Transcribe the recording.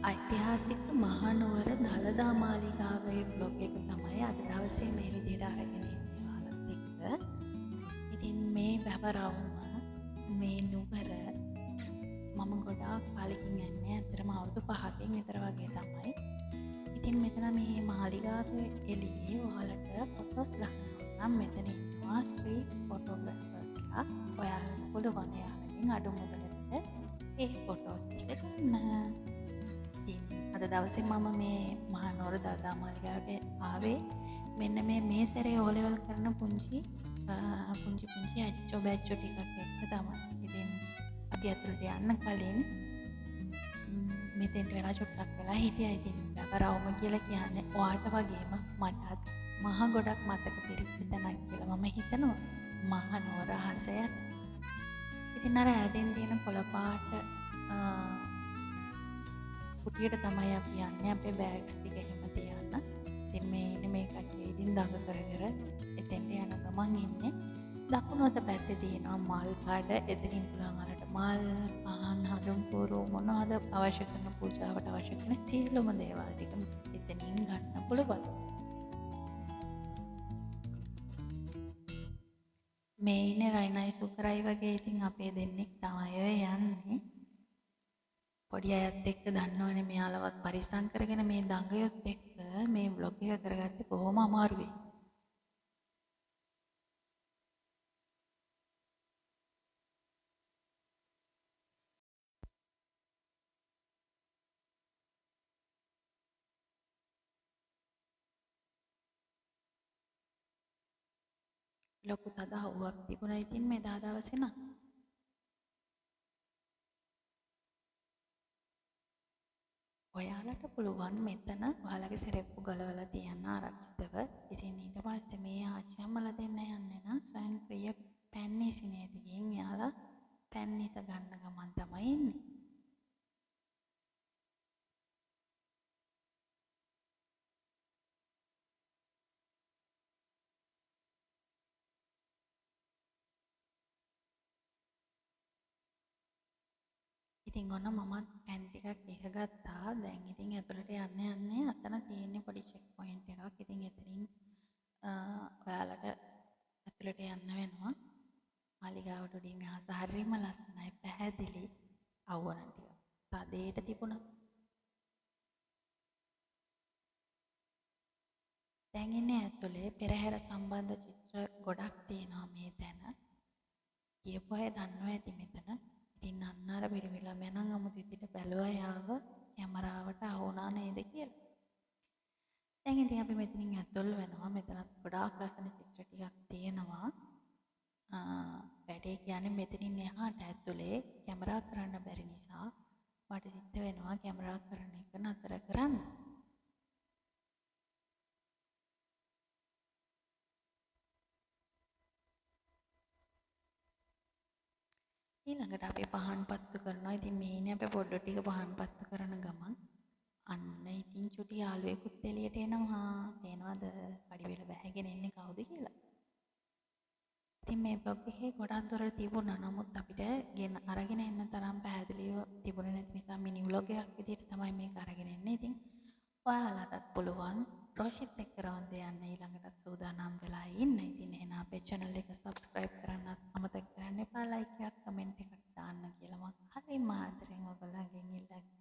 ඓතිහාසික මහනුවර දළදා මාලිගාවේ බ්ලොග් එක තමයි අද දවසේ මේ විදිහට අරගෙන ඉන්නේ ඔයාලත් එක්ක. ඉතින් මේ වැවරවුම මේ නුවර මම ගොඩාක් කාලෙකින් යන්නේ. ඇත්තටම අවුරුදු 5කින් විතර වගේ තමයි. ඉතින් මෙතන මේ මාලිගාවේ එළියේ ඔයාලට ෆොටෝස් ගන්නවා නම් මෙතන ඉන්නවා ස්ට්‍රීට් ෆොටෝග්‍රැෆර්ස්ලා. ඔයාලට පුළුවන් එයාලගෙන් අඩු මුදලකට ඒ ෆොටෝස් ටික ගන්න. අද දවසේ මම මේ මහනුවර දළදා මාලිගාවට ආවේ මෙන්න මේ සැරේ O level කරන පුංචි ඇච්චෝ බැච්චෝ ටිකක් එක්ක තමයි. ඉතින් අපි ඇතුළට යන්න කලින් මෙතෙන්ට වෙලා චුට්ටක් වෙලා හිටියා. ඉතින් වැවරවුම කියලා කියන්නේ ඔයාට වගේම මටත් මහ ගොඩක් මතක පිරිච්ච තැනක් කියලා මම හිතනවා මහනුවර හසයට. ඉතින් අර ඈතින් තියෙන කොළ පාට කුටියට තමයි අපි යන්නේ අපේ බෑග්ස් ටික එහෙම තියන්න. ඉතින් මේ කට්ටිය ඉතින් දඟ කර එතෙන්ට යන ගමන් ඉන්නේ. දකුණු අත පැත්තේ තියෙනවා මල් කඩ. එතනින් පුළුවන් අරට මල්, පහන්, හඳුන් පුරු මොනවද අවශ්‍ය කරන පූජාවට අවශ්‍ය කරන සියලුම දේවල් ටික එතනින් ගන්න පුළුවන්. මේ ඉන්නේ රයිනයි සුකරයි වගේ. ඉතින් අපේ දෙන්නෙක් තමයි ඔය යන්නේ. පොඩි අයත් එක්ක දන්නවනේ මෙයාලවත් පරිස්සම් කරගෙන මේ දඟයොත් එක්ක මේ ව්ලොග් එක කරගත්තේ කොහොම අමාරුයි. ලොකු තදහුවක් තිබුණා ඉතින් මේ දවසේ නම්. ඔයාලට පුළුවන් මෙතන ඔයාලගේ සෙරෙප්පු ගලවලා තියන්න ආරක්ෂිතව. ඉතින් ඊට පස්සේ මේ ආච්චි අම්මලා දෙන්න යන්නේ නම් ස්වයංක්‍රීය පැන් ඉසිනේට ගිහින් යාලා පැන් ඉස ගන්න ගමන් තමයි ඉන්නේ. ඉතින් ඔන්න මමත් පැන් ටිකක් ඉහගත්තා. දැන් ඉතින් ඇතුළට යන්නේ අතන තියෙන්නේ පොඩි චෙක් පොයින්ට් එකක්. ඉතින් එතනින් ඔයාලට ඇතුළට යන්න වෙනවා. මාලිගාවට උඩින් අහස හරිම ලස්සනයි, පැහැදිලි. අවුවන ටික තදේට තිබුණා. දැන් ඉන්නේ ඇතුලේ පෙරහැර සම්බන්ධ චිත්‍ර ගොඩක් තියෙනවා මේ තැන. කියපු අය දන්නවා ඇති මෙතන. ඉතින් අන්න අර පිරිමි ළමයා නම් අමුතු විදිහට බැලුවා යාව කැමරාවට අහු වුණා නේද කියලා. දැන් ඉතින් අපි මෙතනින් ඇතුල් වෙනවා. මෙතනත් ගොඩාක් ලස්සන චිත්‍ර ටිකක් තියෙනවා. වැඩේ කියන්නේ මෙතනින් එහාට ඇතුලේ කැමරා කරන්න බැරි නිසා මට සිද්ධ වෙනවා කැමරා කරන එක නතර කරන්න. ඊළඟට අපි පහන් පත්තු කරනවා. ඉතින් මේ ඉන්නේ අපේ පොඩ්ඩෝ ටික පහන් පත්තු කරන ගමන් අන්න ඉතින් චුටි යාළුවෙකුත් එළියට එනවා. තේනවද? පඩිවෙල බැහැගෙන ඉන්නේ කවුද කියලා. ඉතින් මේ බ්ලොග් එකේ ගොඩක් දුරට තිබුණා. නමුත් අපිට අරගෙන එන්න තරම් පැහැදිලිව තිබුණේ නැති නිසා මිනි ව්ලොග් එකක් විදිහට තමයි මේක අරගෙන එන්නේ. ඉතින් ඔයාලටත් පුළුවන් රෝෂිත් එක්ක රවුන්ද යන්න ඊළඟට සූදානම් වෙලා ඉන්න. ඉතින් එහෙනම් අපේ channel එක subscribe කරන්නත් අමතක කරන්න එපා. like එකක් comment එකක් දාන්න කියලා මම හරිම ආදරෙන් ඔයගොල්ලන්ගෙන් ඉල්ලන්නේ.